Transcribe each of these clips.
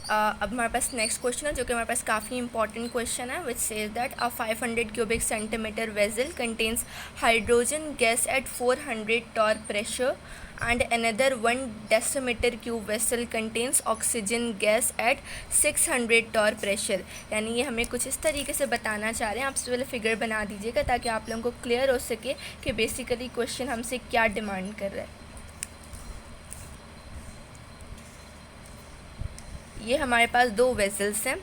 अब हमारे पास next question है जो कि हमारे पास काफ़ी इंपॉर्टेंट क्वेश्चन है, which says that a 500 cubic centimeter vessel contains hydrogen gas at 400 torr pressure and another 1 decimeter cube vessel contains oxygen gas at 600 torr pressure। यानी ये हमें कुछ इस तरीके से बताना चाह रहे हैं। आप सबसे पहले फिगर बना दीजिएगा ताकि आप लोगों को क्लियर हो सके कि बेसिकली क्वेश्चन हमसे क्या डिमांड कर रहा है। ये हमारे पास दो वेसल्स हैं।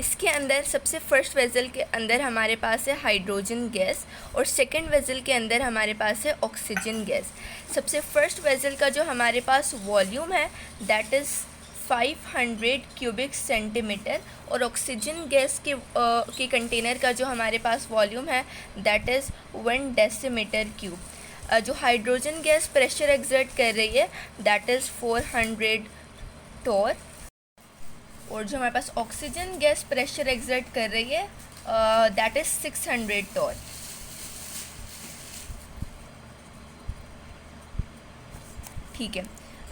इसके अंदर सबसे फर्स्ट वेसल के अंदर हमारे पास है हाइड्रोजन गैस और सेकंड वेसल के अंदर हमारे पास है ऑक्सीजन गैस। सबसे फर्स्ट वेसल का जो हमारे पास वॉल्यूम है दैट इज़ 500 क्यूबिक सेंटीमीटर और ऑक्सीजन गैस के कंटेनर का जो हमारे पास वॉल्यूम है दैट इज़ 1 डेसीमीटर क्यूब। जो हाइड्रोजन गैस प्रेशर एक्सर्ट कर रही है दैट इज़ 400 टॉर और जो हमारे पास ऑक्सीजन गैस प्रेशर एक्सर्ट कर रही है दैट इज़ 600 टॉर। ठीक है,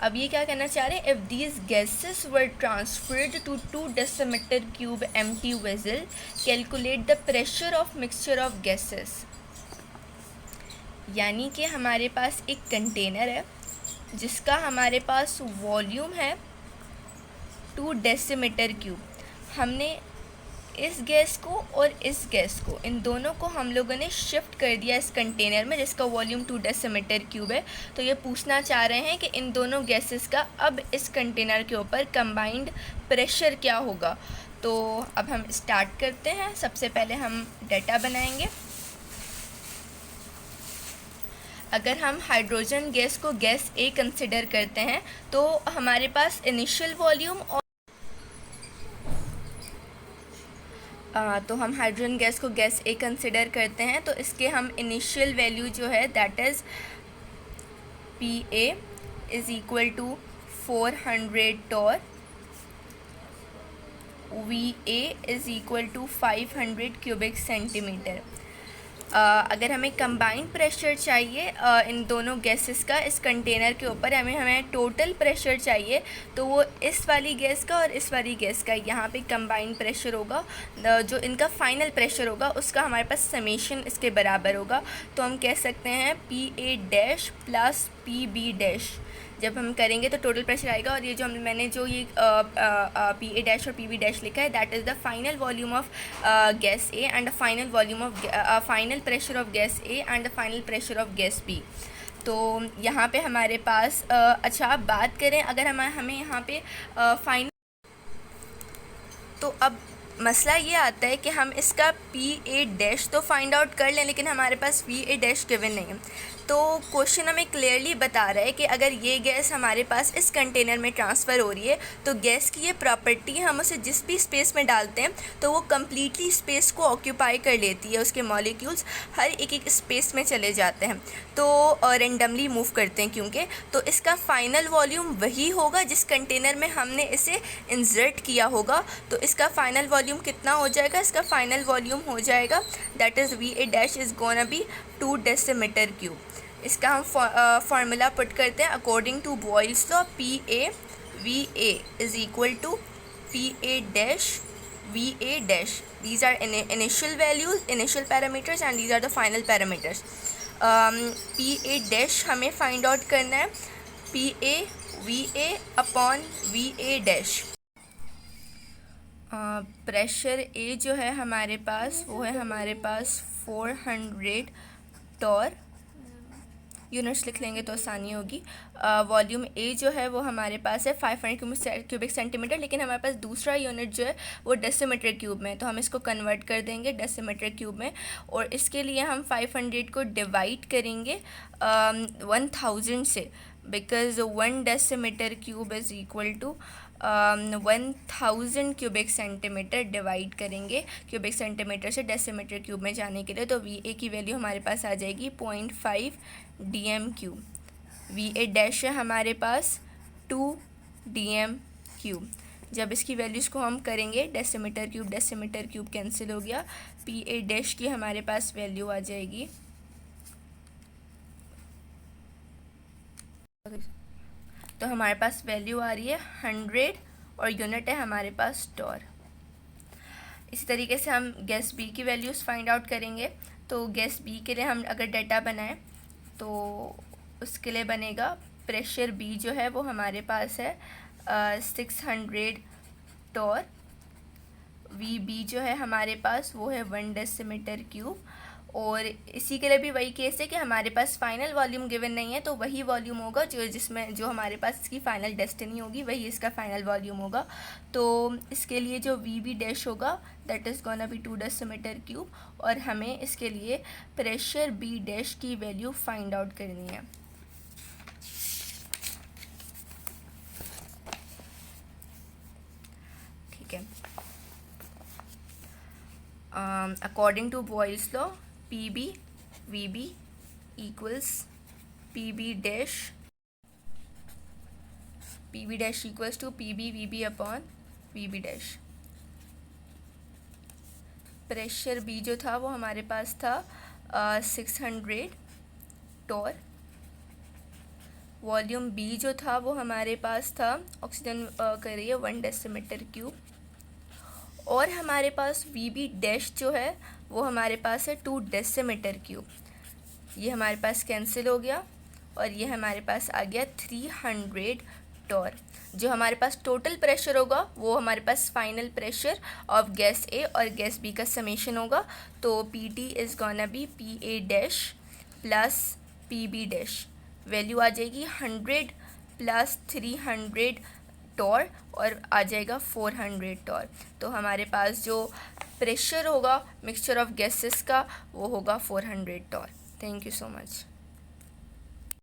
अब ये क्या कहना चाह रहे हैं, if these gases were transferred to 2 decimetre cube empty vessel calculate the pressure of mixture of gases. यानी कि हमारे पास एक कंटेनर है जिसका हमारे पास वॉल्यूम है 2 डेसीमीटर क्यूब। हमने इस गैस को और इस गैस को, इन दोनों को हम लोगों ने शिफ्ट कर दिया इस कंटेनर में जिसका वॉल्यूम 2 डेसीमीटर क्यूब है। तो ये पूछना चाह रहे हैं कि इन दोनों गैसेस का अब इस कंटेनर के ऊपर कंबाइंड प्रेशर क्या होगा। तो अब हम स्टार्ट करते हैं। सबसे पहले हम डाटा बनाएंगे। अगर हम हाइड्रोजन गैस को गैस ए कंसिडर करते हैं तो हमारे पास इनिशियल वॉल्यूम और तो हम हाइड्रोजन गैस को गैस ए कंसिडर करते हैं तो इसके हम इनिशियल वैल्यू जो है that is P A is equal to 400 torr, V A is equal to 500 cubic centimetre. अगर हमें कंबाइंड प्रेशर चाहिए इन दोनों गैसेस का इस कंटेनर के ऊपर, हमें टोटल प्रेशर चाहिए तो वो इस वाली गैस का और इस वाली गैस का यहाँ पे कंबाइंड प्रेशर होगा। जो इनका फाइनल प्रेशर होगा उसका हमारे पास समेशन इसके बराबर होगा। तो हम कह सकते हैं P A dash plus P B dash. जब हम करेंगे तो टोटल प्रेशर आएगा और ये जो मैंने जो ये पी ए डैश और पी बी डैश लिखा है that is the final volume of gas A and the final volume of final pressure of gas A and the final pressure of gas B. तो यहाँ पे हमारे पास अच्छा आप बात करें अगर हमें यहाँ पे फाइनल, तो अब मसला ये आता है कि हम इसका पी ए डैश तो फाइंड आउट कर लें लेकिन हमारे पास पी ए डैश गिवन नहीं है। तो क्वेश्चन हमें क्लियरली बता रहा है कि अगर ये गैस हमारे पास इस कंटेनर में ट्रांसफ़र हो रही है तो गैस की ये प्रॉपर्टी है, हम उसे जिस भी स्पेस में डालते हैं तो वो कम्प्लीटली स्पेस को ऑक्यूपाई कर लेती है। उसके मॉलिक्यूल्स हर एक स्पेस में चले जाते हैं तो रेंडमली मूव करते हैं क्योंकि, तो इसका फाइनल वॉल्यूम वही होगा जिस कंटेनर में हमने इसे इंसर्ट किया होगा। तो इसका फाइनल वॉल्यूम कितना हो जाएगा, इसका फाइनल वॉल्यूम हो जाएगा that is V A dash is gonna be 2 decimetre cube. इसका हम फार्मूला पुट करते हैं according to Boyle's law, P A V A is equal to P A dash V A dash. These are initial values, initial parameters and these are the final parameters. P A dash हमें find out करना है, P A V A upon V A dash. Pressure A जो है हमारे पास वो है हमारे पास 400 Tor, units लिख लेंगे तो आसानी होगी। वॉल्यूम ए जो है वो हमारे पास है 500 क्यूबिक सेंटीमीटर, लेकिन हमारे पास दूसरा यूनिट जो है वो डेसीमीटर क्यूब में, तो हम इसको कन्वर्ट कर देंगे डेसीमीटर क्यूब में और इसके लिए हम 500 को डिवाइड करेंगे 1000 से, because 1 decimetre cube is equal to 1000 cubic centimetre divide करेंगे क्यूबिक सेंटीमीटर से डेसीमीटर क्यूब में जाने के लिए। तो वी ए की वैल्यू हमारे पास आ जाएगी 0.5 D M cube. V A dash है हमारे पास 2 डी एम क्यूब। जब इसकी वैल्यूज़ को हम करेंगे डेसीमीटर क्यूब कैंसिल हो गया, पी ए डैश की हमारे पास वैल्यू आ जाएगी तो हमारे पास वैल्यू आ रही है 100 और यूनिट है हमारे पास टॉर। इसी तरीके से हम गैस बी की वैल्यूज़ फाइंड आउट करेंगे। तो गैस बी के लिए हम अगर डाटा बनाएं तो उसके लिए बनेगा प्रेशर बी जो है वो हमारे पास है 600 टॉर। वी बी जो है हमारे पास वो है 1 डेसीमीटर क्यूब। और इसी के लिए भी वही केस है कि हमारे पास फाइनल वॉल्यूम गिवन नहीं है, तो वही वॉल्यूम होगा जो हमारे पास इसकी फ़ाइनल डेस्टिनी होगी, वही इसका फ़ाइनल वॉल्यूम होगा। तो इसके लिए जो वी बी डैश होगा that is gonna be 2 decimetre cube, और हमें इसके लिए प्रेशर बी डैश की वैल्यू फाइंड आउट करनी है। ठीक है, according to Boyle's law PB VB equals PB dash equals to PB VB upon VB dash। Pressure B जो था वो हमारे पास था 600 टॉर। वॉल्यूम B जो था वो हमारे पास था, ऑक्सीजन करिए 1 डेसीमीटर क्यूब। और हमारे पास VB डैश जो है वो हमारे पास है 2 डेसीमीटर क्यूब। ये हमारे पास कैंसिल हो गया और ये हमारे पास आ गया 300 टॉर। जो हमारे पास टोटल प्रेशर होगा वो हमारे पास final pressure of gas A और गैस बी का समेशन होगा। तो PT is gonna be PA dash plus PB dash. Value आ जाएगी 100 प्लस 300 टॉर और आ जाएगा 400 टॉर। तो हमारे पास जो प्रेशर होगा मिक्सचर ऑफ गैसेस का वो होगा 400 Tor. Thank you so much.